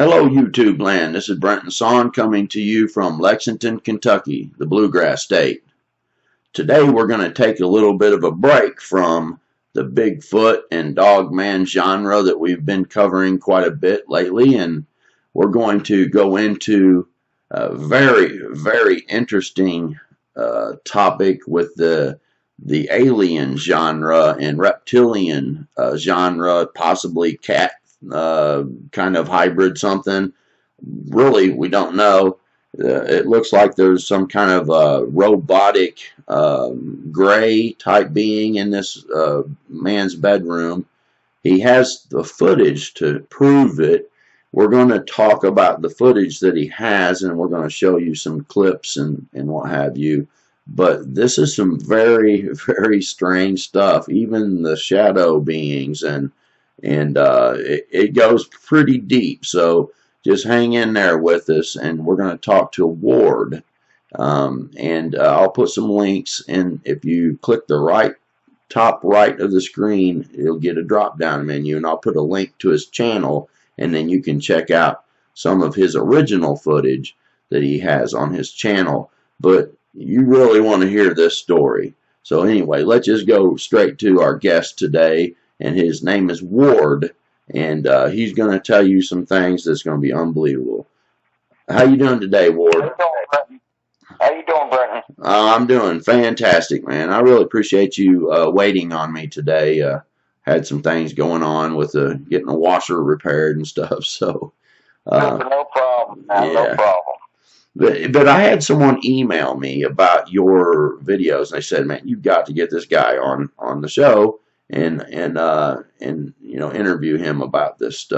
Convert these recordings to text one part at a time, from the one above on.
Hello, YouTube land. This is Brenton Son coming to you from Lexington, Kentucky, the Bluegrass State. Today we're going to take a little bit of a break from the Bigfoot and Dogman genre that we've been covering quite a bit lately, and we're going to go into a very interesting topic with the alien genre and reptilian genre, possibly cat kind of hybrid something. Really, we don't know. It looks like there's some kind of robotic gray type being in this man's bedroom. He has the footage to prove it. We're going to talk about the footage that he has, and we're going to show you some clips and what have you. But this is some very strange stuff. Even the shadow beings and it goes pretty deep. So just hang in there with us, and we're going to talk to Ward. I'll put some links, and if you click the top right of the screen, you'll get a drop down menu, and I'll put a link to his channel, and then you can check out some of his original footage that he has on his channel. But you really want to hear this story. So anyway, let's just go straight to our guest today, and his name is Ward, and he's going to tell you some things that's going to be unbelievable. How you doing today, Ward? How you doing, Brenton? I'm doing fantastic, man. I really appreciate you waiting on me today. Had some things going on with getting a washer repaired and stuff. So no problem, man. Yeah. No problem. But I had someone email me about your videos, and they said, "Man, you've got to get this guy on the show and interview him about this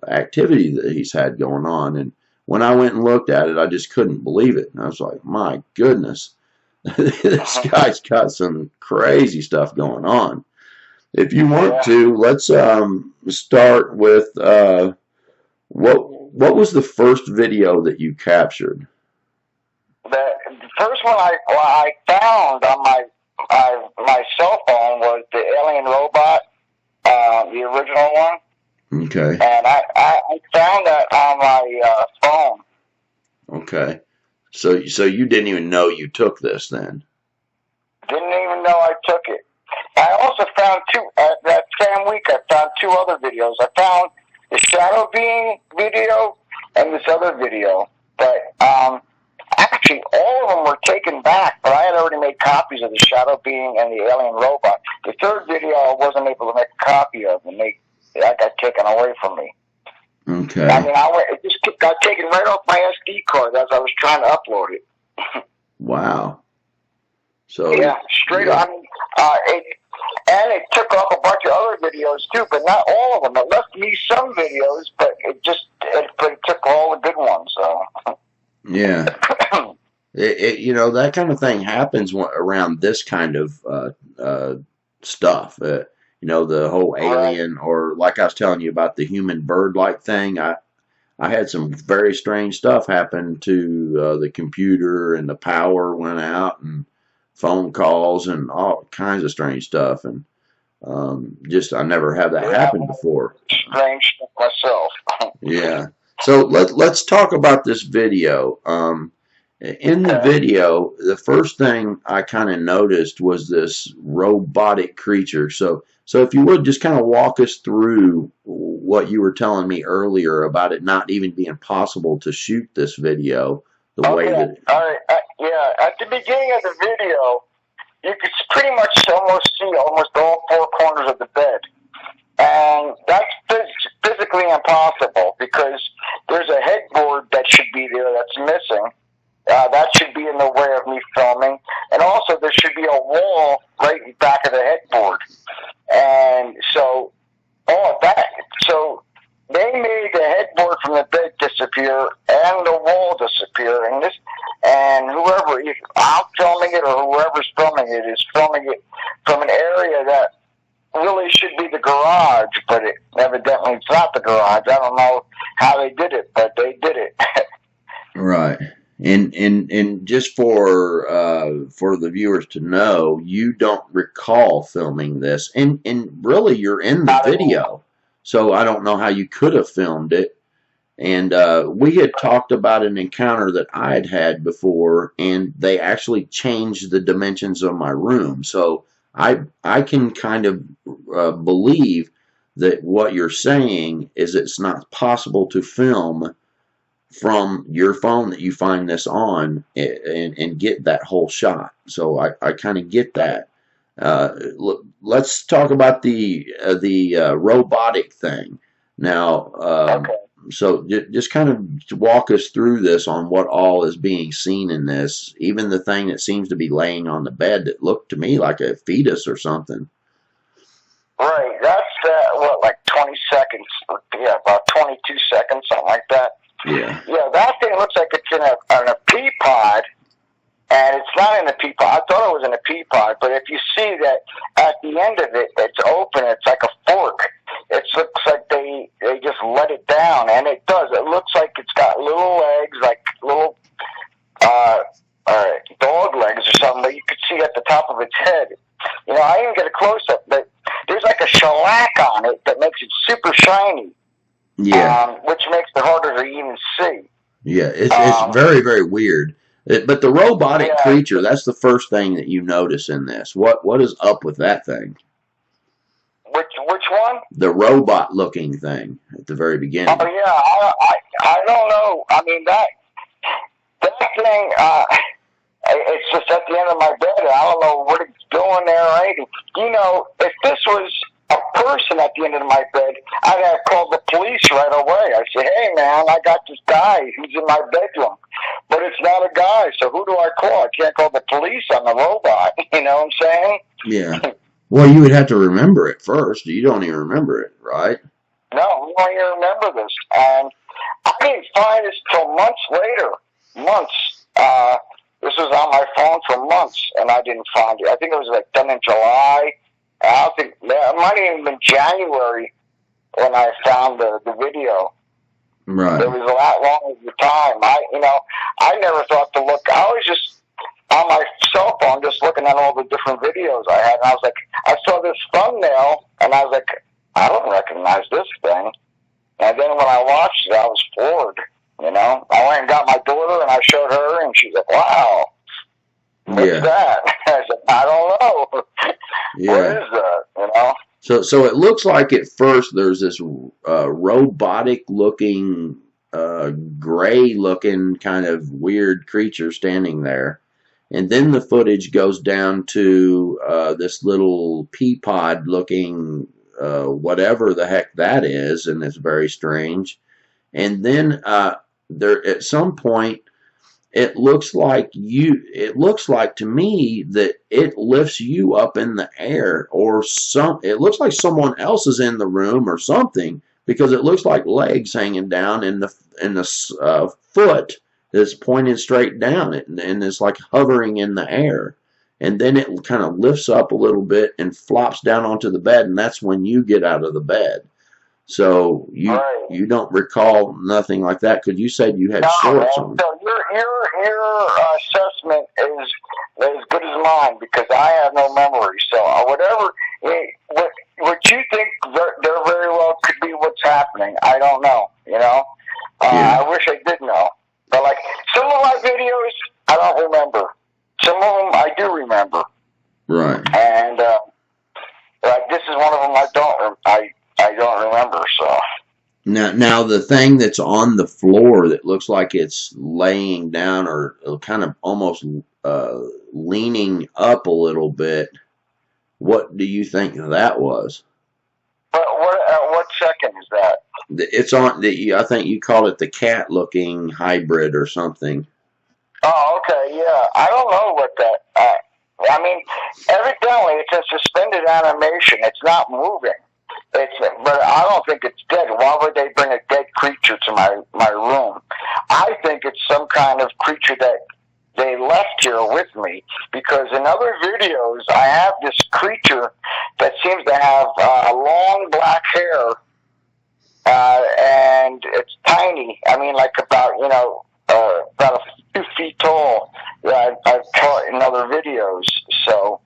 activity that he's had going on." And when I went and looked at it, I just couldn't believe it. And I was like, "My goodness, this guy's got some crazy stuff going on." If you want to, let's start with what was the first video that you captured? The first one I found on my cell phone was the alien robot, the original one. Okay. And I found that on my phone. Okay. So you didn't even know you took this then? Didn't even know I took it. I also found that same week I found two other videos. I found the shadow being video and this other video. But actually all of them were taken back, but I had already made copies of the shadow being and the alien robot. The third video I wasn't able to make a copy of, and that got taken away from me. Okay. I mean, it just got taken right off my SD card as I was trying to upload it. Wow. So yeah, straight up. I mean, it took off a bunch of other videos too, but not all of them. It left me some videos, but it took all the good ones. So. Yeah. That kind of thing happens around this kind of stuff. The whole alien, or like I was telling you about the human bird-like thing. I had some very strange stuff happen to the computer, and the power went out, and phone calls, and all kinds of strange stuff. And I never had that happen before. Strange stuff myself. Yeah. So let's talk about this video. In the video, the first thing I kind of noticed was this robotic creature. So if you would just kind of walk us through what you were telling me earlier about it not even being possible to shoot this video the way that. All right. At the beginning of the video, you could pretty much almost see almost all four corners of the bed. And that's physically impossible because there's a headboard that should be there that's missing. That should be in the way of me filming. And also there should be a wall right in back of the headboard. And so they made the headboard from the bed disappear and the wall disappear. And whoever, if I'm filming it or whoever's filming it is filming it from an area that really should be the garage, but evidently it's not the garage. I don't know how they did it, but they did it. Right. And just for the viewers to know, you don't recall filming this, and really you're in the video, so I don't know how you could have filmed it. And we had talked about an encounter that I had had before, and they actually changed the dimensions of my room. So I can kind of believe that what you're saying is it's not possible to film from your phone that you find this on and get that whole shot. So I kind of get that. Let's talk about the robotic thing now. Okay. So just kind of walk us through this on what all is being seen in this. Even the thing that seems to be laying on the bed that looked to me like a fetus or something. Right. That's what, like 20 seconds? Yeah, about 22 seconds, something like that. Yeah. Yeah, that thing looks like it's in a pea pod, and it's not in a pea pod. I thought it was in a pea pod, but if you see that at the end of it, it's open. It's like a fork. It looks like they just let it down, and it does. It looks like it's got little legs, like little dog legs or something that you could see at the top of its head. You know, I didn't get a close-up, but there's like a shellac on it that makes it super shiny. Yeah. Which makes it harder to even see. Yeah, it's very, very weird. But the robotic creature, that's the first thing that you notice in this. What is up with that thing? Which one? The robot-looking thing at the very beginning. Oh yeah, I don't know. I mean that thing. It's just at the end of my bed. I don't know what it's doing there or anything. You know, if this was a person at the end of my bed, I'd have called the police right away. I'd say, hey man, I got this guy who's in my bedroom. But it's not a guy, so who do I call? I can't call the police on the robot. You know what I'm saying? Yeah. Well, you would have to remember it first. You don't even remember it, right? No, we don't even remember this. And I didn't find this till months later. Months. This was on my phone for months, and I didn't find it. I think it was like done in July. I don't think it might have even been January when I found the video. Right. It was a lot longer the time. I never thought to look. I was just on my cell phone, just looking at all the different videos I had, and I was like, I saw this thumbnail, and I was like, I don't recognize this thing. And then when I watched it, I was floored. You know, I went and got my daughter, and I showed her, and she's like, "Wow, what's that?" I said, "I don't know. Yeah. What is that?" You know. So it looks like at first there's this robotic-looking, gray-looking kind of weird creature standing there, and then the footage goes down to this little pea pod-looking whatever the heck that is, and it's very strange. And then there at some point it looks like to me that it lifts you up in the air, or it looks like someone else is in the room or something, because it looks like legs hanging down, and the foot is pointed straight down, and it's like hovering in the air. And then it kind of lifts up a little bit and flops down onto the bed, and that's when you get out of the bed. So you don't recall nothing like that, because you said you had shorts on. So your assessment is as good as mine, because I have no memory. So whatever what you think there very well could be what's happening. I don't know. You know, I wish I did know. But like some of my videos, I don't remember. Some of them I do remember. Right. And like this is one of them I don't remember. So now the thing that's on the floor that looks like it's laying down or kind of almost leaning up a little bit. What do you think that was? But what second is that? It's on I think you call it the cat-looking hybrid or something. Oh, okay, yeah. I don't know what that. I mean, evidently it's a suspended animation. It's not moving. But I don't think it's dead. Why would they bring a dead creature to my room? I think it's some kind of creature that they left here with me, because in other videos I have this creature that seems to have long black hair, and it's tiny. I mean, like about about a few feet tall. That I've caught in other videos. So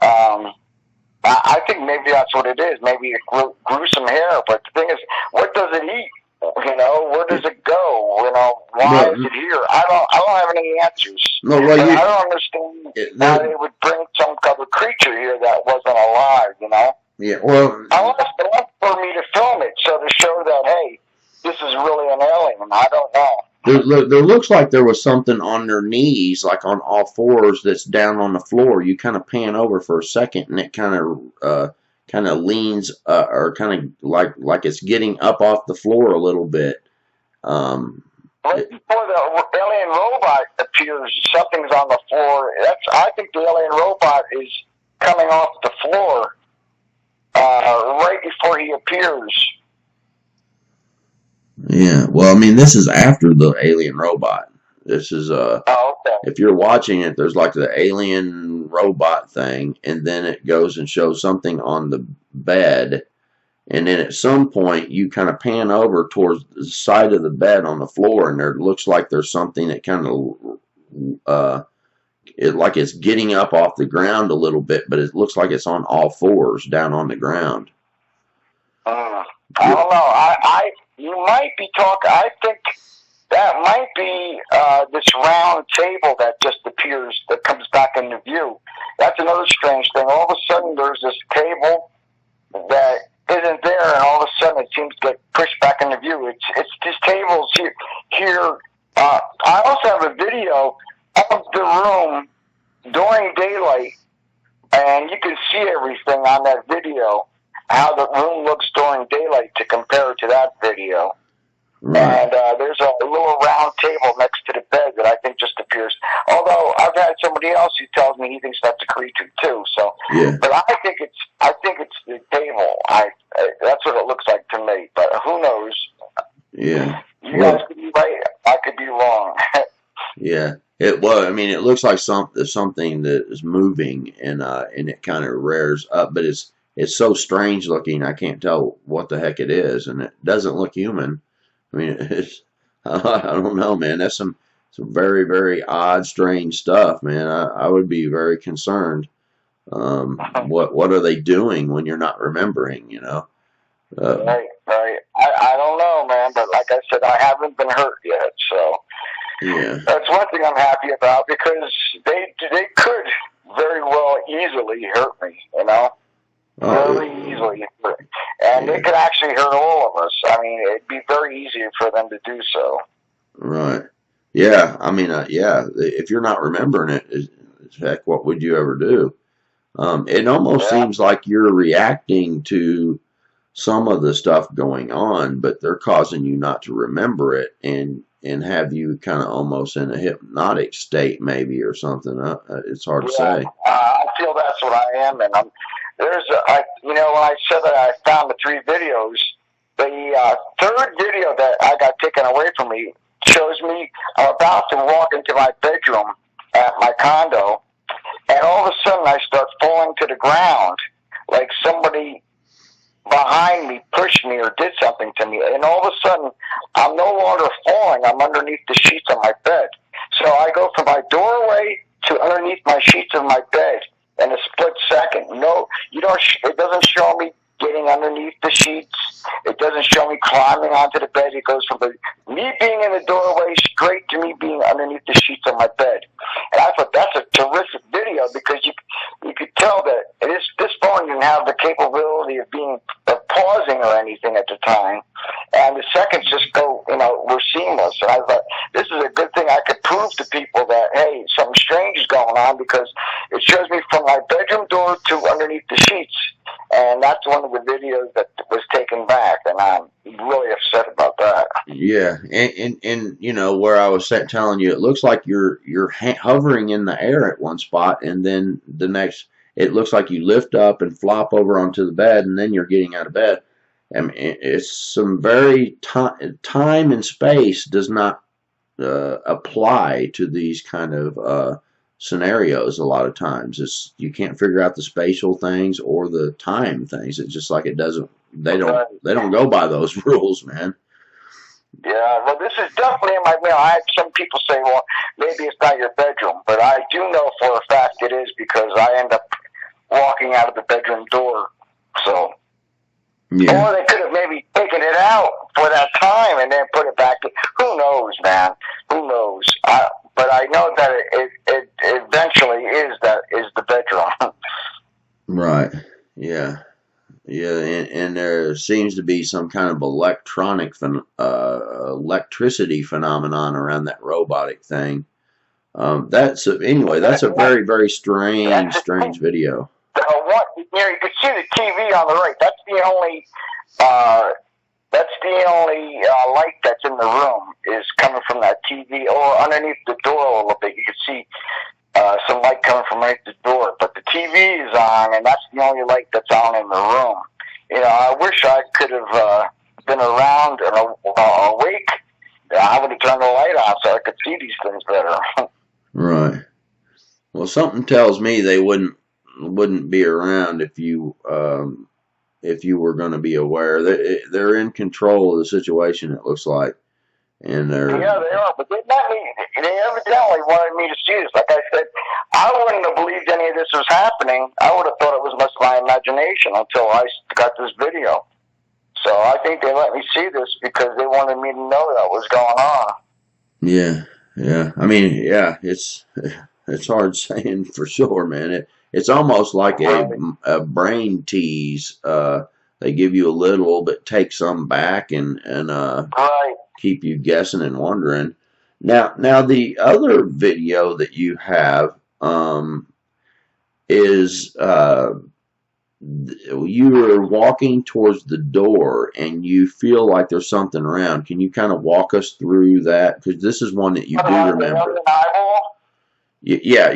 I think maybe that's what it is. Maybe it grew some hair. But the thing is, what does it eat? You know, where does it go? You know, why is it here? I don't have any answers. No, well, I don't understand why they would bring some other creature here that wasn't alive. You know. Yeah. Well, unless they want for me to film it, so to show that, hey, this is really an alien. I don't know. There looks like there was something on their knees, like on all fours, that's down on the floor. You kind of pan over for a second, and it kind of leans, or kind of like it's getting up off the floor a little bit. Right before the alien robot appears, something's on the floor. I think the alien robot is coming off the floor right before he appears. Yeah, well, I mean, this is after the alien robot. This is oh, okay. If you're watching it, there's like the alien robot thing, and then it goes and shows something on the bed, and then at some point you kind of pan over towards the side of the bed on the floor, and there looks like there's something that kind of like it's getting up off the ground a little bit, but it looks like it's on all fours down on the ground. I don't know. You might be talking. I think that might be this round table that just appears, that comes back into view. That's another strange thing. All of a sudden, there's this table that isn't there, and all of a sudden, it seems to get pushed back into view. It's these tables here. I also have a video of the room during daylight, and you can see everything on that video, how the room looks during daylight to compare to that video. Right. And there's a little round table next to the bed that I think just appears. Although I've had somebody else who tells me he thinks that's a creature too. So, yeah. But I think it's the table. That's what it looks like to me. But who knows? Yeah. You guys could be right. I could be wrong. Yeah. It looks like something that is moving, and it kind of rears up, but it's so strange looking. I can't tell what the heck it is, and it doesn't look human. I mean, I don't know, man. That's some very, very odd, strange stuff, man. I would be very concerned. What are they doing when you're not remembering? You know. Right. I don't know, man. But like I said, I haven't been hurt yet, so. Yeah. That's one thing I'm happy about, because they could very well easily hurt me, you know? Very easily. And they could actually hurt all of us. I mean, it'd be very easy for them to do so. Right. Yeah. I mean, if you're not remembering it, heck, what would you ever do? It almost seems like you're reacting to some of the stuff going on, but they're causing you not to remember it, and have you kind of almost in a hypnotic state, maybe, or something. It's hard to say. I feel that's what I am, and when I said that I found the 3 videos, the third video that I got taken away from me shows me I'm about to walk into my bedroom at my condo, and all of a sudden I start falling to the ground, like somebody behind me pushed me or did something to me, and all of a sudden I'm no longer falling. I'm underneath the sheets of my bed. So I go from my doorway to underneath my sheets of my bed in a split second. No, you don't. It doesn't show me getting underneath the sheets. It doesn't show me climbing onto the bed. It goes from me being in the doorway straight to me being underneath the sheets of my bed. And I thought that's a terrific video, because you could tell that this phone didn't have the capability of pausing or anything at the time, and the seconds just were seamless. And I thought, this is a good thing. I could prove to people that, hey, something strange is going on, because it shows me from my bedroom door to underneath the sheets. And that's one of the videos that was taken back, and I'm really upset about that. Yeah, and where I was telling you, it looks like you're hovering in the air at one spot, and then the next, it looks like you lift up and flop over onto the bed, and then you're getting out of bed. I mean, it's some very time and space does not apply to these kind of scenarios. A lot of times you can't figure out the spatial things or the time things. It's just like they don't go by those rules, man. Yeah, well, this is definitely in my mail. I had some people say, well, maybe it's not your bedroom, but I do know for a fact it is, because I end up walking out of the bedroom door. So Yeah. Or they could have maybe taken it out for that time and then put it back. Who knows, man? Who knows? But I know that it eventually is the bedroom. Right. Yeah. Yeah, and there seems to be some kind of electricity phenomenon around that robotic thing. Anyway. That's a very, very strange video. You can see the TV on the right. Uh, that's the only light that's in the room is coming from that TV, or underneath the door a little bit. You can see some light coming from right the door, but the TV is on, and that's the only light that's on in the room. You know, I wish I could have been around and awake. I would have turned the light on so I could see these things better. Right. Well, something tells me they wouldn't be around if you were going to be aware. They're in control of the situation. It looks like, and they're they are, but they evidently wanted me to see this. Like I said, I wouldn't have believed any of this was happening. I would have thought it was just my imagination until I got this video. So I think they let me see this because they wanted me to know that was going on. Yeah, yeah. I mean, yeah. It's hard saying for sure, man. It's almost like a brain tease. They give you a little, but take some back and Right. keep you guessing and wondering. Now the other video that you have is you are walking towards the door and you feel like there's something around. Can you kind of walk us through that? Because this is one that you do remember. Yeah.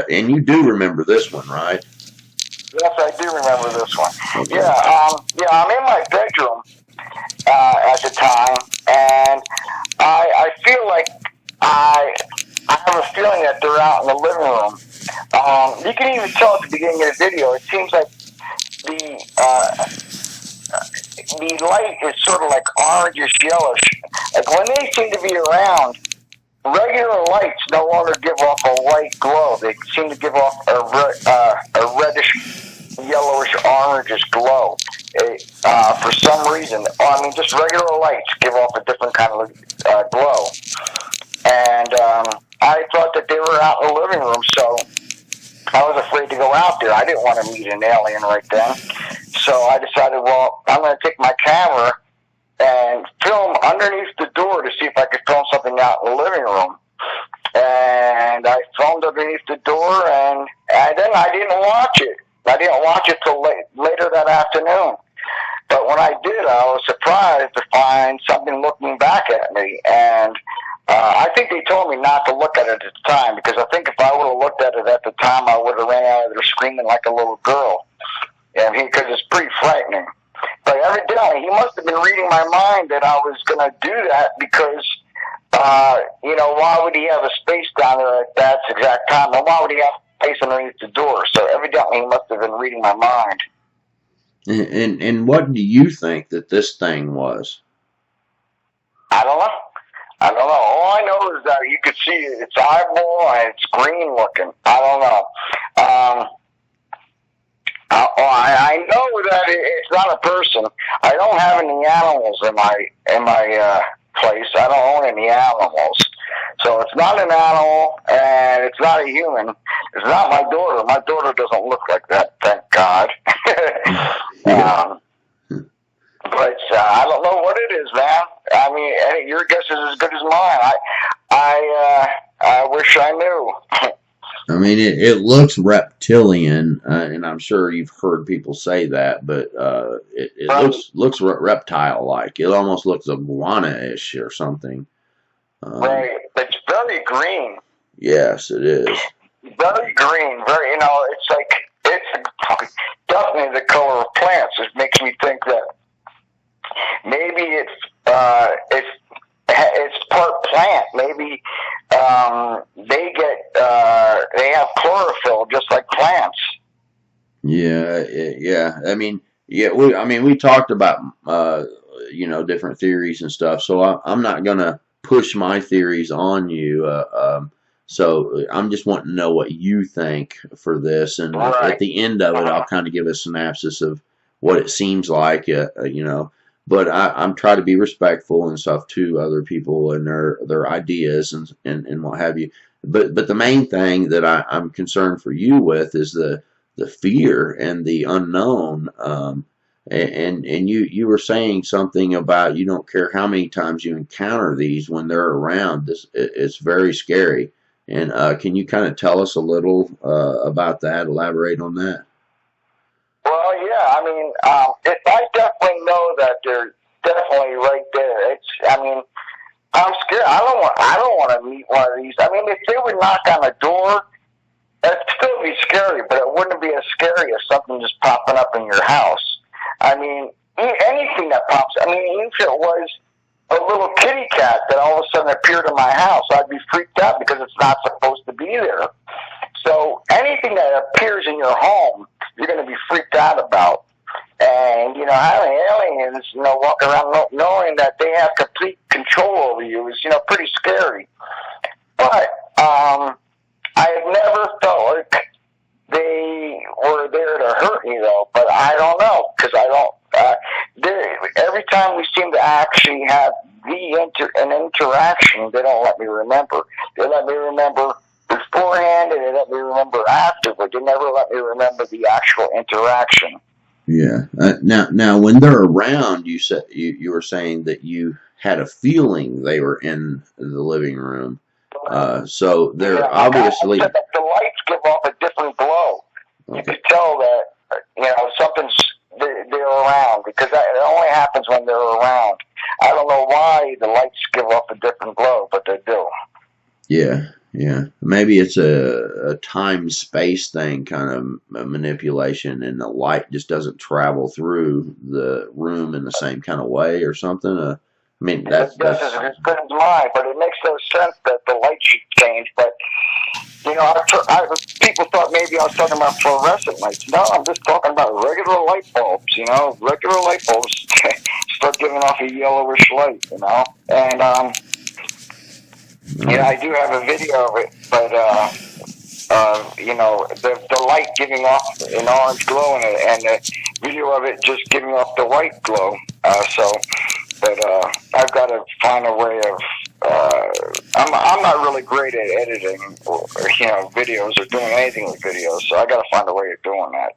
And you do remember this one, right? Yes, I do remember this one. Okay. Yeah, I'm in my bedroom at the time, and I feel like I have a feeling that they're out in the living room. You can even tell at the beginning of the video. It seems like the light is sort of like orangish yellowish. Like when they seem to be around, regular lights no longer give off a white glow. They seem to give off a reddish, yellowish, orangish glow. For some reason, I mean, just regular lights give off a different kind of glow. And I thought that they were out in the living room, so I was afraid to go out there. I didn't want to meet an alien right then. So I decided, well, I'm going to take my camera and film underneath the door to see if I could film something out in the living room. And I filmed underneath the door, and then I didn't watch it. I didn't watch it till later that afternoon. But when I did, I was surprised to find something looking back at me. And I think they told me not to look at it at the time, because I think if I would have looked at it at the time, I would have ran out of there screaming like a little girl. And because it's pretty frightening. But evidently, he must have been reading my mind that I was going to do that because, why would he have a space down there at that exact time? And why would he have space underneath the door? So evidently, he must have been reading my mind. And what do you think that this thing was? I don't know. All I know is that you could see its eyeball and it's green looking. I don't know. I know that it's not a person. I don't have any animals in my place. I don't own any animals. So it's not an animal, and it's not a human. It's not my daughter. My daughter doesn't look like that, thank God. But I don't know what it is, man. I mean, your guess is as good as mine. I wish I knew. I mean, it looks reptilian, and I'm sure you've heard people say that, but it looks reptile-like. It almost looks iguana-ish or something. Right, it's very green. Yes, it is. Very green. Very, it's definitely the color of plants. It makes me think that maybe it's part plant. Maybe they have chlorophyll just like plants. Yeah. I mean, we talked about different theories and stuff. So I'm not gonna push my theories on you. So I'm just wanting to know what you think for this, and right. At the end of it, I'll kind of give a synopsis of what it seems like, you know. But I'm trying to be respectful and stuff to other people and their ideas and what have you. But the main thing that I'm concerned for you with is the fear and the unknown. And you were saying something about you don't care how many times you encounter these when they're around. It's very scary. And can you kind of tell us a little about that? Elaborate on that. Well, yeah, I mean, I definitely know that they're definitely right there. I mean, I'm scared. I don't want to meet one of these. I mean, if they would knock on the door, that'd still be scary, but it wouldn't be as scary as something just popping up in your house. I mean, anything that pops. I mean, even if it was a little kitty cat that all of a sudden appeared in my house, I'd be freaked out because it's not supposed to be there. So anything that appears in your home, you're going to be freaked out about. And, you know, having aliens, you know, walking around knowing that they have complete control over you is, you know, pretty scary. But I have never felt like they were there to hurt me, though. But I don't know, because I don't. Every time we seem to actually have an interaction, they don't let me remember. They let me remember beforehand, and they let me remember afterward. They never let me remember the actual interaction. Yeah. Now, when they're around, you said you were saying that you had a feeling they were in the living room. So they're obviously. The lights give off a different glow. Okay. You could tell that they're around because it only happens when they're around. I don't know why the lights give off a different glow, but they do. Yeah. Maybe it's a time-space thing, kind of manipulation, and the light just doesn't travel through the room in the same kind of way or something. I mean, that's as good as mine, but it makes no sense that the light should change. But, you know, people thought maybe I was talking about fluorescent lights. No, I'm just talking about regular light bulbs, you know. Regular light bulbs start giving off a yellowish light, you know. And, yeah, I do have a video of it, but, you know, the light giving off an orange glow in it, and the video of it just giving off the white glow. But I've got to find a way of. I'm not really great at editing, or you know, videos or doing anything with videos, so I got to find a way of doing that.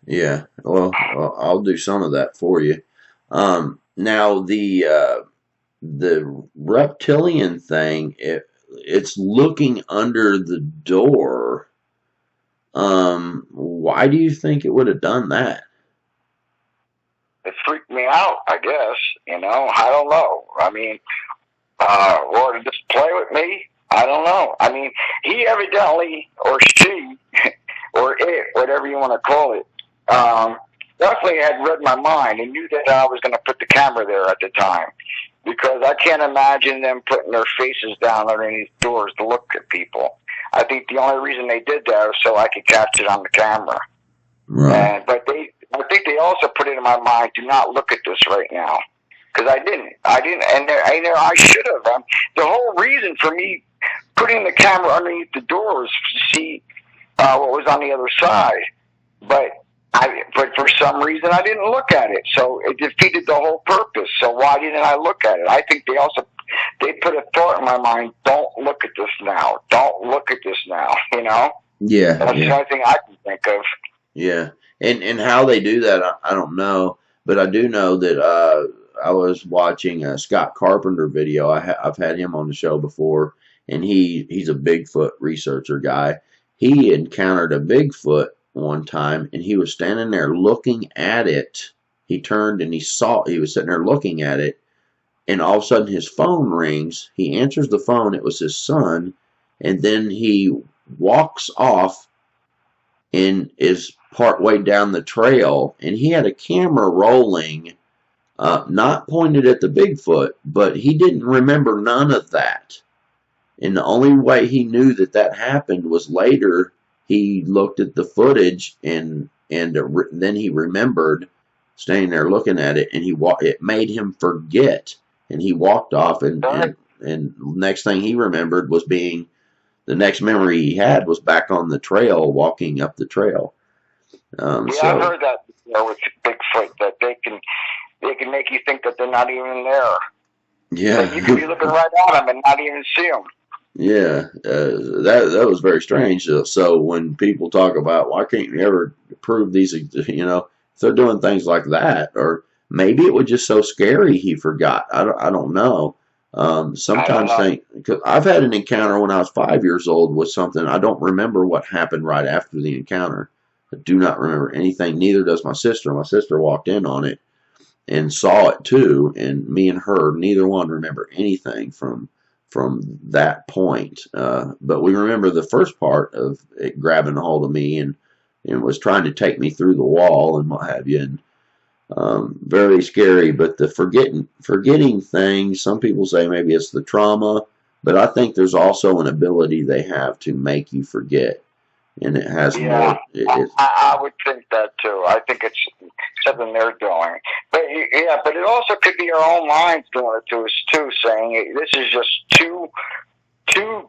Yeah. Well, I'll do some of that for you. Now the reptilian thing, it's looking under the door. Why do you think it would have done that? It freaked me out, I guess. You know, I don't know. I mean, or to just play with me. I don't know. I mean, he evidently, or she, or it, whatever you want to call it, definitely had read my mind and knew that I was going to put the camera there at the time. Because I can't imagine them putting their faces down underneath doors to look at people. I think the only reason they did that was so I could catch it on the camera. Right. But I think they also put it in my mind, do not look at this right now. Because I didn't, and I should have. The whole reason for me putting the camera underneath the door was to see what was on the other side. But for some reason I didn't look at it, so it defeated the whole purpose. So why didn't I look at it? I think they put a thought in my mind: don't look at this now. Don't look at this now. You know? Yeah. That's the only thing I can think of. Yeah, and how they do that, I don't know, but I do know that I was watching a Scott Carpenter video. I've had him on the show before, and he's a Bigfoot researcher guy. He encountered a Bigfoot one time, and he was standing there looking at it. He turned and he was sitting there looking at it, and all of a sudden his phone rings. He answers the phone. It was his son, and then he walks off and is part way down the trail, and he had a camera rolling, not pointed at the Bigfoot, but he didn't remember none of that. And the only way he knew that happened was later he looked at the footage, and then he remembered standing there looking at it, and it made him forget, and he walked off, and next thing he remembered was the next memory he had was back on the trail, walking up the trail. Yeah, I've So heard that before with Bigfoot, that they can make you think that they're not even there. yeah, Like you could be looking right at them and not even see them. yeah, that was very strange. So when people talk about why can't you ever prove these, if they're doing things like that, or maybe it was just so scary he forgot. I don't know. I don't Sometimes know. think because I've had an encounter when I was 5 years old with something. I don't remember what happened right after the encounter. I do not remember anything. Neither does my sister. My sister walked in on it and saw it too, and me and her, neither one remember anything from that point. But we remember the first part of it grabbing a hold of me and was trying to take me through the wall and what have you. And very scary. But the forgetting things, some people say maybe it's the trauma, but I think there's also an ability they have to make you forget, and it has Yeah, more. It's I would think that too. I think it's something they're doing. But yeah, but it also could be our own minds doing it to us too, saying this is just too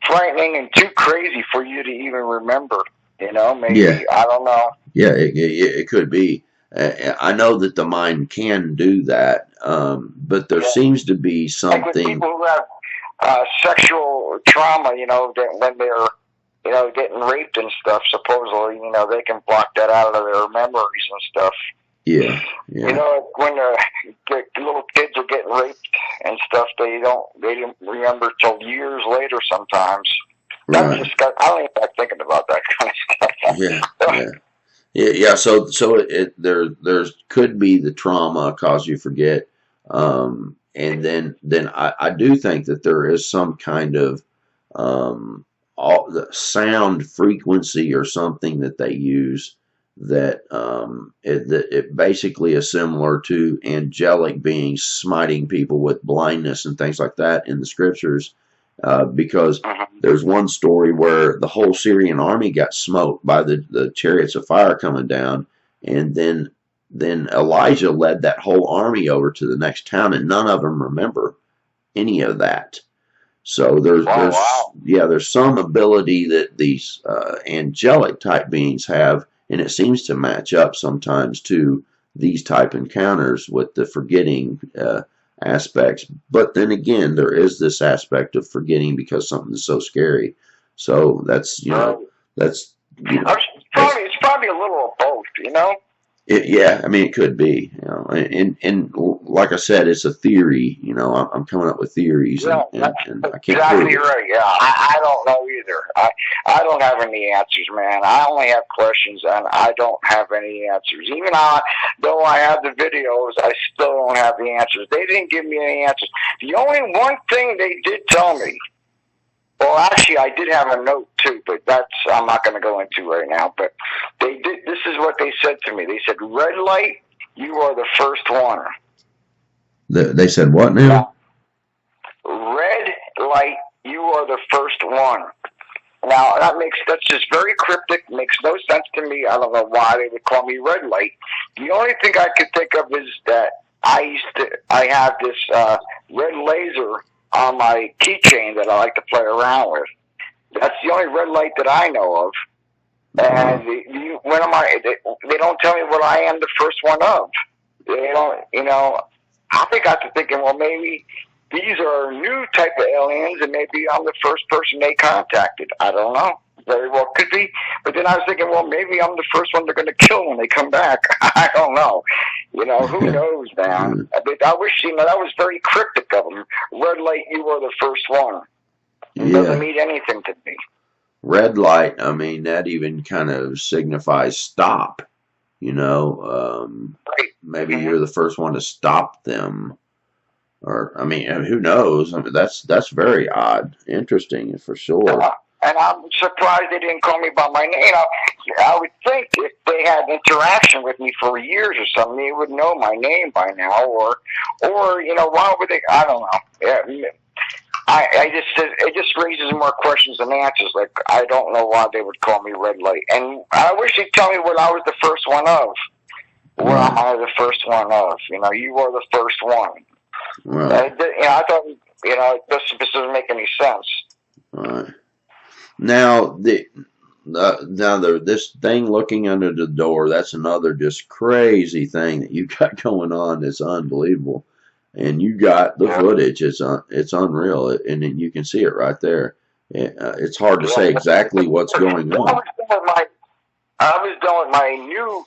frightening and too crazy for you to even remember. yeah, Maybe I don't know. yeah. It could be. I know that the mind can do that, but there Yeah, seems to be like with something. people who have sexual trauma, that when they're getting raped and stuff, supposedly, they can block that out of their memories and stuff. Yeah, yeah, When the little kids are getting raped and stuff, they didn't remember till years later sometimes. That's right. just I don't even like thinking about that kind of Yeah, stuff. yeah. Yeah. So there's could be the trauma cause you forget, and then I do think that there is some kind of all the sound frequency or something that they use that it basically is similar to angelic beings smiting people with blindness and things like that in the scriptures, because Mhm. there's one story where the whole Syrian army got smoked by the chariots of fire coming down, and then Elijah led that whole army over to the next town, and none of them remember any of that. So Wow, wow. there's some ability that these angelic type beings have, and it seems to match up sometimes to these type encounters with the forgetting aspects. But then again, there is this aspect of forgetting because something is so scary. So Right. that's you know It's that's probably a little of both. yeah, I mean, it could be, and like I said, it's a theory. I'm coming up with theories, Yeah, and that's I can't prove exactly it. right. Yeah, I don't know either. I don't have any answers, man. I only have questions, and I don't have any answers. Even though I have the videos, I still don't have the answers. They didn't give me any answers. The only one thing they did tell me. Well, actually, I did have a note too, but that's I'm not going to go into right now. But they did. This is what they said to me. They said, "Red light, you are the first one." They said what Now, now? red light, you are the first one. Now that's just very cryptic. Makes no sense to me. I don't know why they would call me red light. The only thing I could think of is that I have this red laser on my keychain that I like to play around with. That's the only red light that I know of. Uh, And when am I? They don't tell me what I am the first one of. They don't. I think I got to thinking, well, maybe these are new type of aliens, and maybe I'm the first person they contacted. I don't know. Very well could be. But then I was thinking, well, maybe I'm the first one they're going to kill when they come back. I don't know. Who knows, man? But I wish, that was very cryptic of them. Red light, you are the first one. It doesn't yeah, mean anything to me. red light. I mean, that even kind of signifies stop. Right. Maybe Mm-hmm. you're the first one to stop them, or I mean, who knows? I mean, that's very odd, interesting for sure. And I'm surprised they didn't call me by my name. I would think if they had interaction with me for years or something, they would know my name by now. Or why would they? I don't know. Yeah, it just raises more questions than answers. Like I don't know why they would call me red light, and I wish they'd tell me what I was the first one of. What am Right, I the first one of? You are the first one. right, I thought this doesn't make any sense. right. Now, now this thing looking under the door, that's another just crazy thing that you got going on. It's unbelievable. And you got the footage. It's unreal, and you can see it right there. It's hard to say exactly what's going on. I was done with my new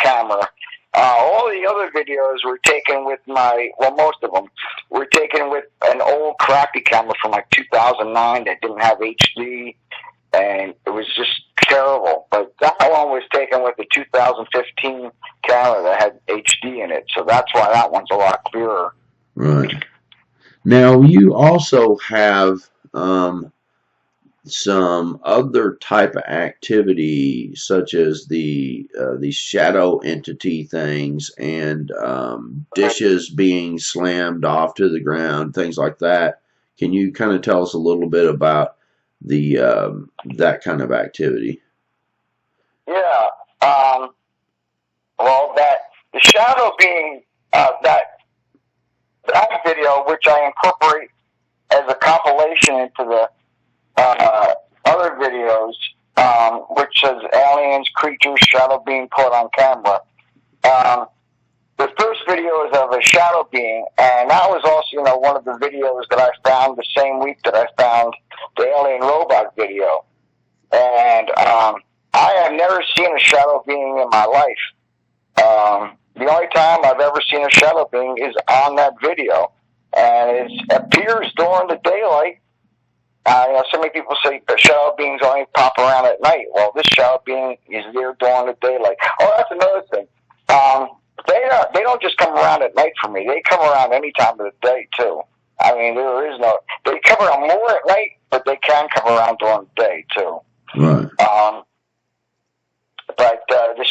camera. All the other videos were taken with most of them were taken with an old crappy camera from like 2009 that didn't have HD, and it was just terrible. But that one was taken with the 2015 camera that had HD in it, so that's why that one's a lot clearer. Right. Now, you also have some other type of activity, such as these shadow entity things and dishes being slammed off to the ground, things like that. Can you kind of tell us a little bit about the that kind of activity? Yeah. Well, the shadow being that video, which I incorporate as a compilation into the other videos, which says aliens, creatures, shadow being caught on camera. The first video is of a shadow being, and that was also, one of the videos that I found the same week that I found the alien robot video. And I have never seen a shadow being in my life. The only time I've ever seen a shadow being is on that video, and it appears during the daylight. So many people say the shadow beings only pop around at night. Well, this shadow being is there during the daylight. Oh, that's another thing. They don't just come around at night for me. They come around any time of the day too. I mean, they come around more at night, but they can come around during the day too. Right. But the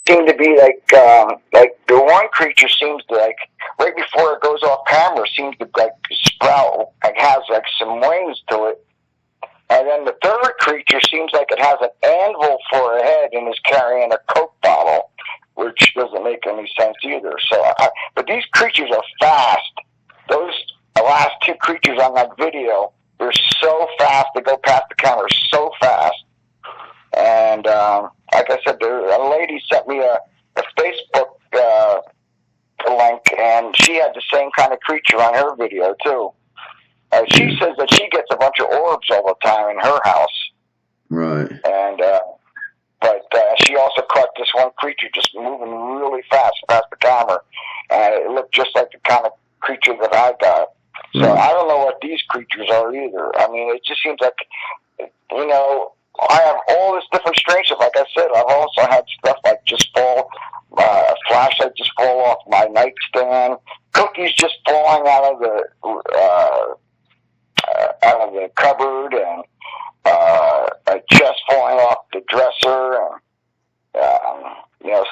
seem to be like the one creature seems to right before it goes off camera seems to sprout, has some wings to it, and then the third creature seems like it has an anvil for a head and is carrying a Coke bottle, which doesn't make any sense either. But these creatures are fast. Those last two creatures on that video, they're so fast. They go past the camera so fast. And like I said, a lady sent me a Facebook link, and she had the same kind of creature on her video too. She says that she gets a bunch of orbs all the time in her house. Right. And but she also caught this one creature just moving really fast past the camera, and it looked just like the kind of creature that I got. So I don't know what these creatures are either. I mean, it just seems like, I have all this different strange stuff. Like I said, I've also had stuff like a flashlight just fall off my nightstand, cookies just falling out of the cupboard, and a chest falling off the dresser, and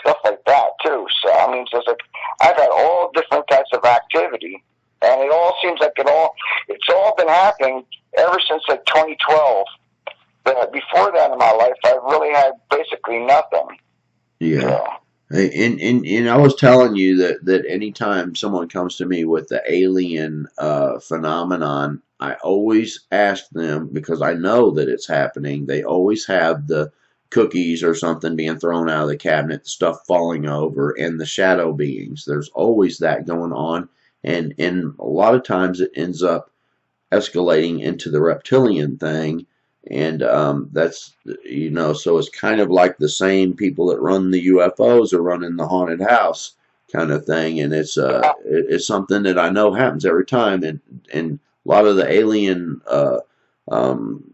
stuff like that too. So I mean, so it's like I've had all different types of activity, and it all seems like it's all been happening ever since 2012. But before that in my life, I've really had basically nothing. Yeah. And I was telling you that anytime someone comes to me with the alien phenomenon, I always ask them, because I know that it's happening. They always have the cookies or something being thrown out of the cabinet, stuff falling over, and the shadow beings. There's always that going on. And a lot of times it ends up escalating into the reptilian thing. And that's, so it's kind of like the same people that run the UFOs are running the haunted house kind of thing. And it's something that I know happens every time. And a lot of the alien, abductees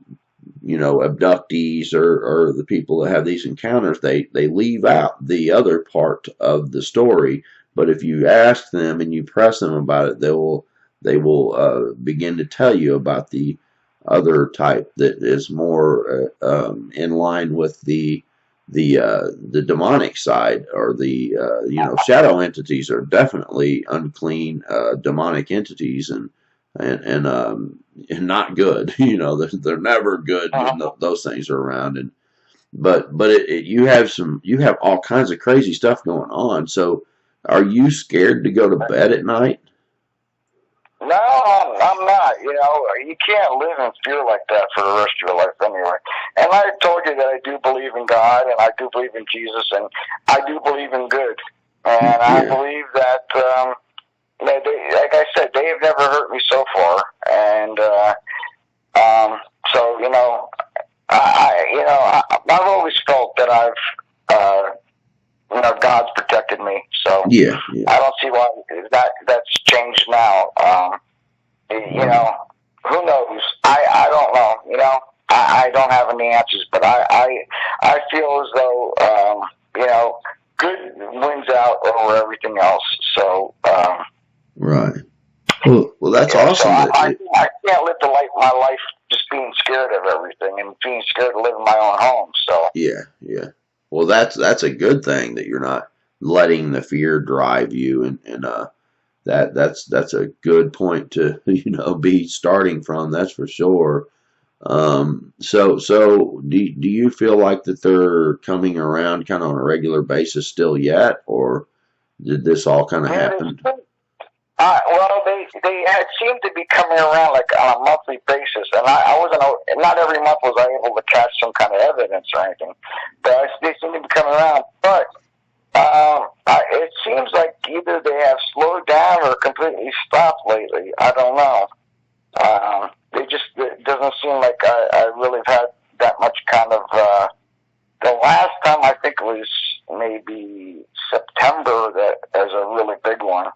or the people that have these encounters, they leave out the other part of the story. But if you ask them and you press them about it, they will begin to tell you about the other type that is more in line with the demonic side, or the shadow entities are definitely unclean demonic entities and not good. They're never good when those things are around. But you have all kinds of crazy stuff going on. So are you scared to go to bed at night? No, I'm not. You know, you can't live in fear like that for the rest of your life anyway. And I told you that I do believe in God, and I do believe in Jesus, and I do believe in good. And I believe that, like I said, they have never hurt me so far. And so, you know, I've always felt that God's protected me. So I don't see why that's changed now. You know, who knows? I don't know. You know, I don't have any answers, but I feel as though you know, good wins out over everything else. So right. Well, that's awesome. So I can't live my life just being scared of everything and being scared to live in my own home. So yeah. Well, that's a good thing that you're not letting the fear drive you, and that's a good point to be starting from. That's for sure. So do you feel like that they're coming around kind of on a regular basis still yet, or did this all kind of happen? Well, they had seemed to be coming around like on a monthly basis, and I wasn't. Not every month was I able to catch some kind of evidence or anything, but they seem to be coming around. But it seems like either they have slowed down or completely stopped lately. I don't know. It doesn't seem like I really have had that much kind of. The last time I think it was maybe September that as a really big one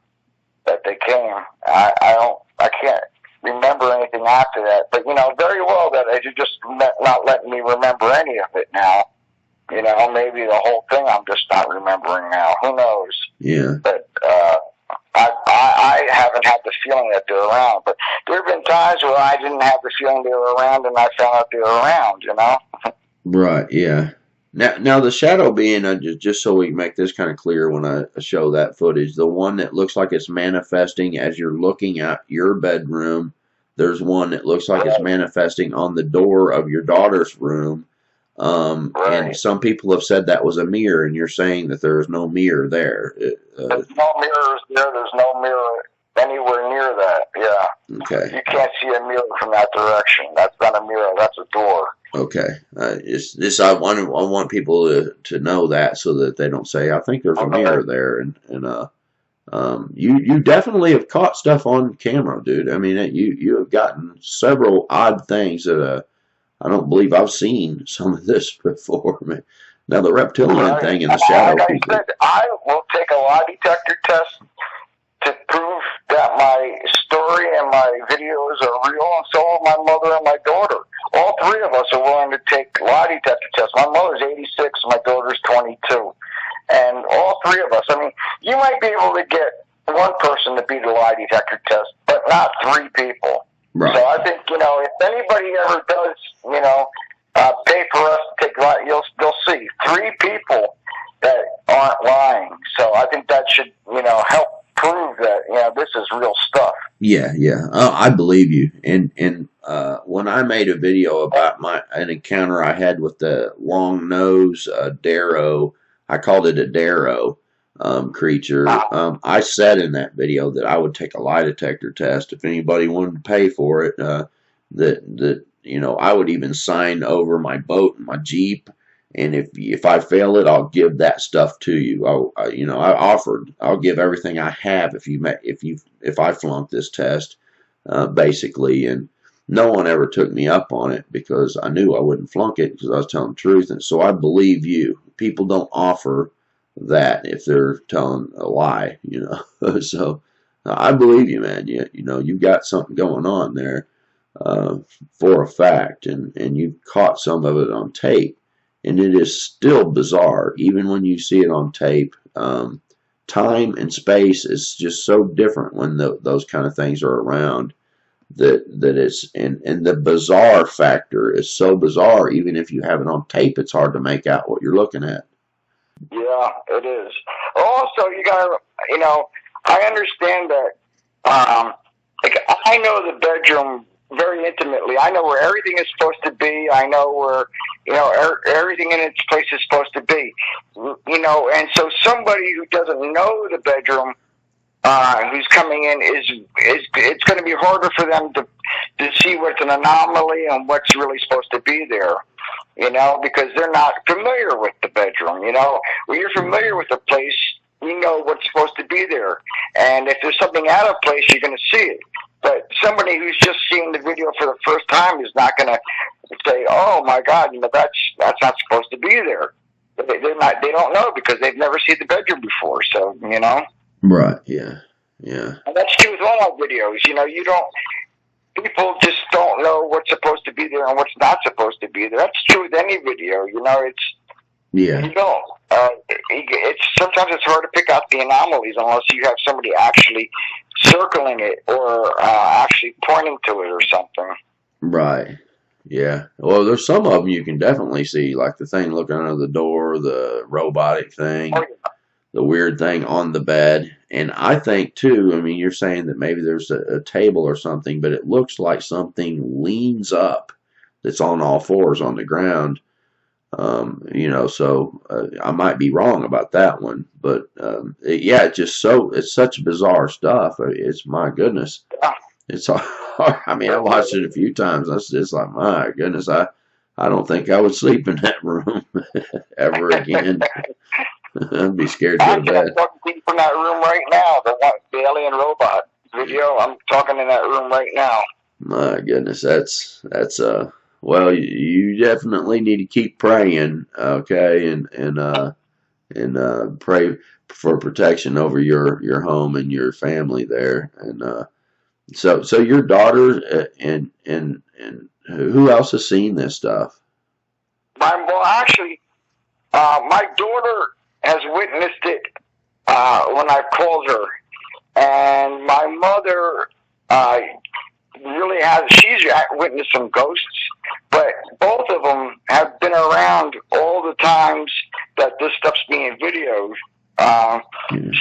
that they came. I can't remember anything after that, but very well that you're just not letting me remember any of it now. Maybe the whole thing I'm just not remembering now. Who knows? Yeah. But I haven't had the feeling that they're around. But there have been times where I didn't have the feeling they were around, and I found out they were around. Right. Yeah. Now the shadow being, just so we make this kind of clear when I show that footage, the one that looks like it's manifesting as you're looking at your bedroom, there's one that looks like it's manifesting on the door of your daughter's room. And some people have said that was a mirror, and you're saying that there is no mirror there. There's no mirrors there. There's no mirror anywhere near that. Yeah. Okay. You can't see a mirror from that direction. That's not a mirror. That's a door. Okay. I want people to know that so that they don't say, I think there's a mirror there. And you definitely have caught stuff on camera, dude. I mean, you have gotten several odd things that I don't believe I've seen some of this before. Now the reptilian thing and the shadow people. I will take a lie detector test to prove that my story and my videos are real, and so are my mother and my daughter. All three of us are willing to take lie detector tests. My mother's 86, my daughter's 22. And all three of us, I mean, you might be able to get one person to beat a lie detector test, but not three people. Right. So I think, if anybody ever does, pay for us to take lie, you'll see three people that aren't lying. So I think that should, help prove that, this is real stuff. Yeah. I believe you. And when I made a video about an encounter I had with the long nose Darrow, I called it a Darrow creature. I said in that video that I would take a lie detector test if anybody wanted to pay for it. That I would even sign over my boat and my Jeep. And if I fail it, I'll give that stuff to you. I offered. I'll give everything I have if I flunk this test, basically. And no one ever took me up on it because I knew I wouldn't flunk it because I was telling the truth. And so I believe you. People don't offer that if they're telling a lie. So I believe you, man. You've got something going on there for a fact, and you've caught some of it on tape. And it is still bizarre, even when you see it on tape. Time and space is just so different when those kind of things are around. That it's and the bizarre factor is so bizarre. Even if you have it on tape, it's hard to make out what you're looking at. Yeah, it is. Also, you gotta, I understand that. I know the bedroom very intimately. I know where everything is supposed to be. I know where, everything in its place is supposed to be. And so somebody who doesn't know the bedroom who's coming in is it's going to be harder for them to see what's an anomaly and what's really supposed to be there. You know, because they're not familiar with the bedroom. You know, when you're familiar with the place, you know what's supposed to be there. And if there's something out of place, you're going to see it. But somebody who's just seeing the video for the first time is not going to say, "Oh my God, you know that's not supposed to be there." They're not. They don't know because they've never seen the bedroom before. So you know. Right. Yeah. Yeah. And that's true with all my videos. You know, you don't. People just don't know what's supposed to be there and what's not supposed to be there. That's true with any video. You know, it's Yeah. you don't. It's sometimes it's hard to pick out the anomalies unless you have somebody actually circling it or actually pointing to it or something. Right. Yeah. Well, there's some of them you can definitely see, like the thing looking under the door, the robotic thing, Oh, yeah. the weird thing on the bed. And I think, too, I mean, you're saying that maybe there's a table or something, but it looks like something leans up that's on all fours on the ground. You know, so I might be wrong about that one. But, yeah, it's such bizarre stuff. It's, my goodness. Yeah. It's hard. I mean, I watched it a few times. That's just like, my goodness, I don't think I would sleep in that room ever again. I'd be scared to go to bed. I'm talking to you from that room right now. The alien robot video. I'm talking in that room right now. My goodness, that's well, you definitely need to keep praying, okay, and pray for protection over your home and your family there. And so your daughter and who else has seen this stuff? Actually, my daughter has witnessed it when I called her, and my mother really has. She's witnessed some ghosts, but both of them have been around all the times that this stuff's being videoed.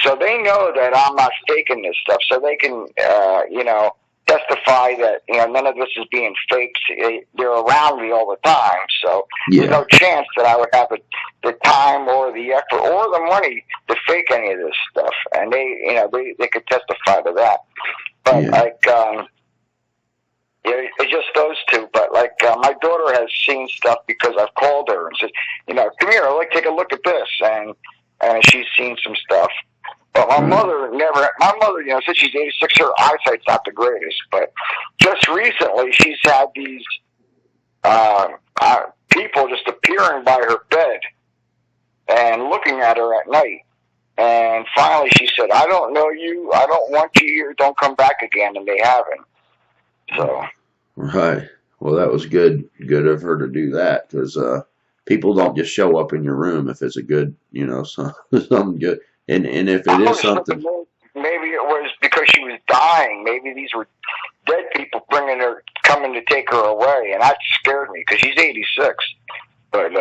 So they know that I'm not faking this stuff, so they can, you know, testify that, you know, none of this is being faked. They're around me all the time, so there's no chance that I would have the time or the effort or the money to fake any of this stuff. And they, you know, they could testify to that. But like, it's just those two. But like, my daughter has seen stuff because I've called her and said, you know, come here, like, take a look at this, and she's seen some stuff. But my mother, you know, since she's 86, her eyesight's not the greatest. But just recently, she's had these people just appearing by her bed and looking at her at night. And finally, she said, "I don't know you. I don't want you here. Don't come back again." And they haven't. So. Right. Well, that was good of her to do that, because people don't just show up in your room if it's a good, you know, something good. And if it is something, maybe it was because she was dying. Maybe these were dead people coming to take her away, and that scared me because she's 86. But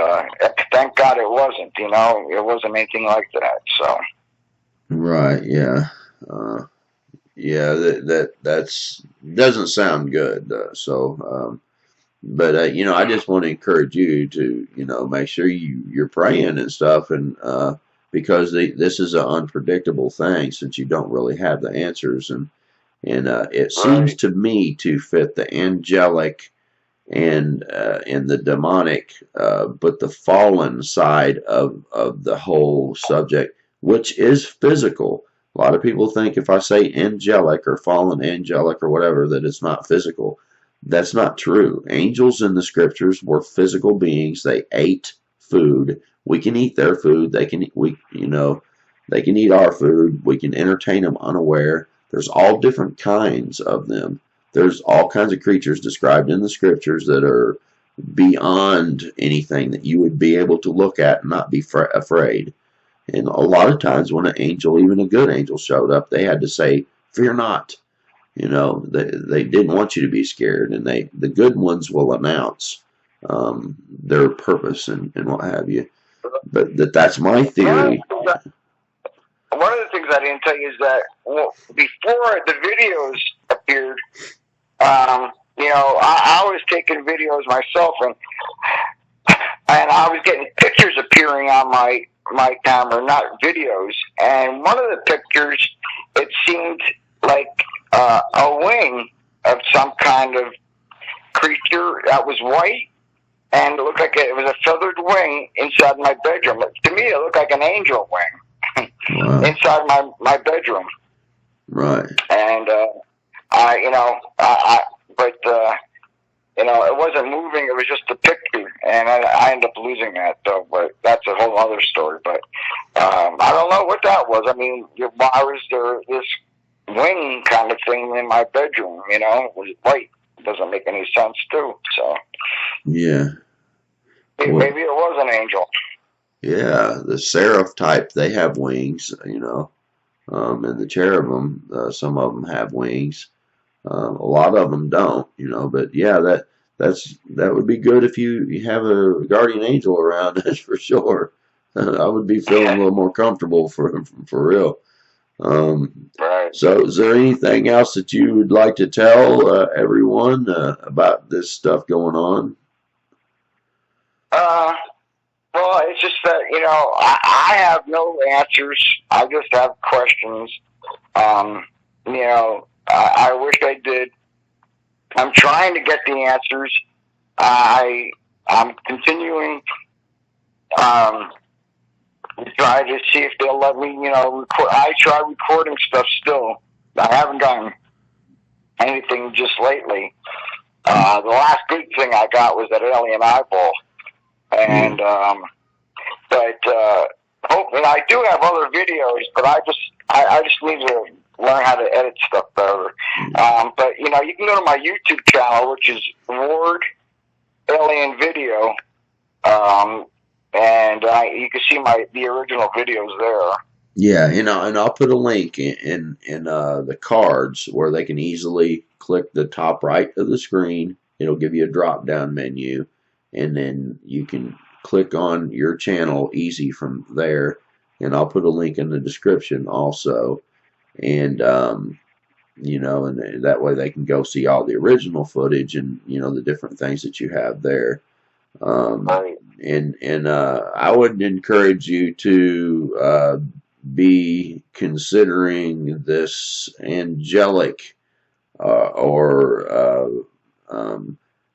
thank God it wasn't. You know, it wasn't anything like that. So. Right. Yeah. Yeah. That's doesn't sound good. But you know, I just want to encourage you to, you know, make sure you're praying and stuff, and because this is an unpredictable thing, since you don't really have the answers, and it seems to me to fit the angelic and the demonic, but the fallen side of the whole subject, which is physical. A lot of people think if I say angelic or fallen angelic or whatever, that it's not physical. That's not true. Angels in the scriptures were physical beings. They ate food. We can eat their food. They can eat our food. We can entertain them unaware. There's all different kinds of them. There's all kinds of creatures described in the scriptures that are beyond anything that you would be able to look at and not be afraid. And a lot of times when an angel, even a good angel, showed up, they had to say, "Fear not." You know, they didn't want you to be scared, and the good ones will announce their purpose and what have you. But that's my theory. One of the things I didn't tell you is that before the videos appeared, you know, I was taking videos myself, and I was getting pictures appearing on my camera, not videos. And one of the pictures, it seemed a wing of some kind of creature that was white, and it looked like it was a feathered wing inside my bedroom. To me, it looked like an angel wing inside my bedroom. Right. And it wasn't moving. It was just a picture, and I ended up losing that. So, but that's a whole other story. But I don't know what that was. I mean, why was there this wing kind of thing in my bedroom? You know, it was white. It doesn't make any sense too. So yeah, maybe it was an angel. Yeah, the seraph type, they have wings, you know, and the cherubim, some of them have wings. A lot of them don't, you know, but yeah, that would be good if you have a guardian angel around. That's for sure. I would be feeling a little more comfortable for real. Right. So, is there anything else that you would like to tell everyone about this stuff going on? Well, it's just that, I have no answers. I just have questions. I wish I did. I'm trying to get the answers. I'm continuing to try to see if they'll let me, record. I try recording stuff still. I haven't done anything just lately. The last good thing I got was that alien eyeball. And, hopefully I do have other videos, but I just need to learn how to edit stuff better. But you can go to my YouTube channel, which is Ward Alien Video, and you can see the original videos there. Yeah, and I'll put a link in the cards where they can easily click the top right of the screen. It'll give you a drop down menu, and then you can click on your channel easy from there. And I'll put a link in the description also. And, and that way they can go see all the original footage and, the different things that you have there. Right. And I would encourage you to be considering this angelic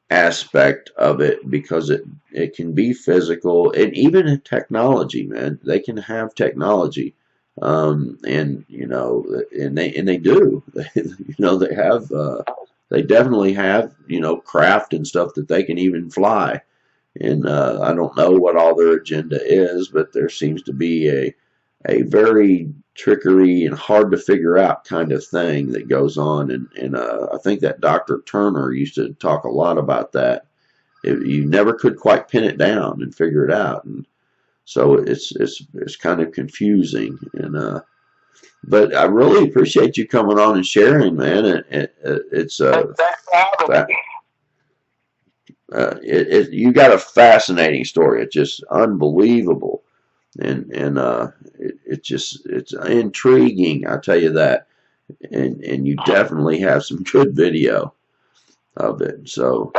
aspect of it, because it can be physical, and even technology, man. They can have technology, and they do. They have. They definitely have, craft and stuff that they can even fly. And I don't know what all their agenda is, but there seems to be a very trickery and hard to figure out kind of thing that goes on. And I think that Dr. Turner used to talk a lot about that. You never could quite pin it down and figure it out. And so it's kind of confusing. And but I really appreciate you coming on and sharing, man. You got a fascinating story. It's just unbelievable. And it's intriguing, I tell you that, and you definitely have some good video of it. So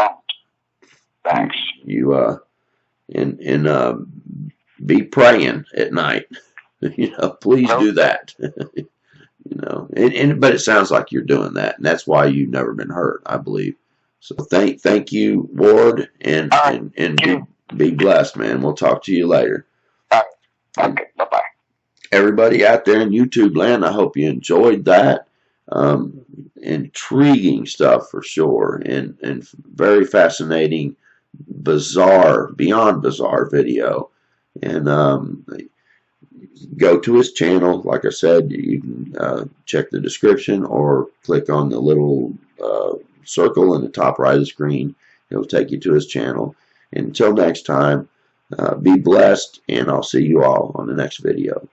thanks. You be praying at night. Please do that. But it sounds like you're doing that, and that's why you've never been hurt, I believe. So thank you, Ward, and be blessed, man. We'll talk to you later. Okay, bye-bye. Everybody out there in YouTube land, I hope you enjoyed that. Intriguing stuff for sure, and very fascinating, bizarre, beyond bizarre video. And go to his channel. Like I said, you can check the description or click on the little circle in the top right of the screen. It'll take you to his channel. Until next time, be blessed, and I'll see you all on the next video.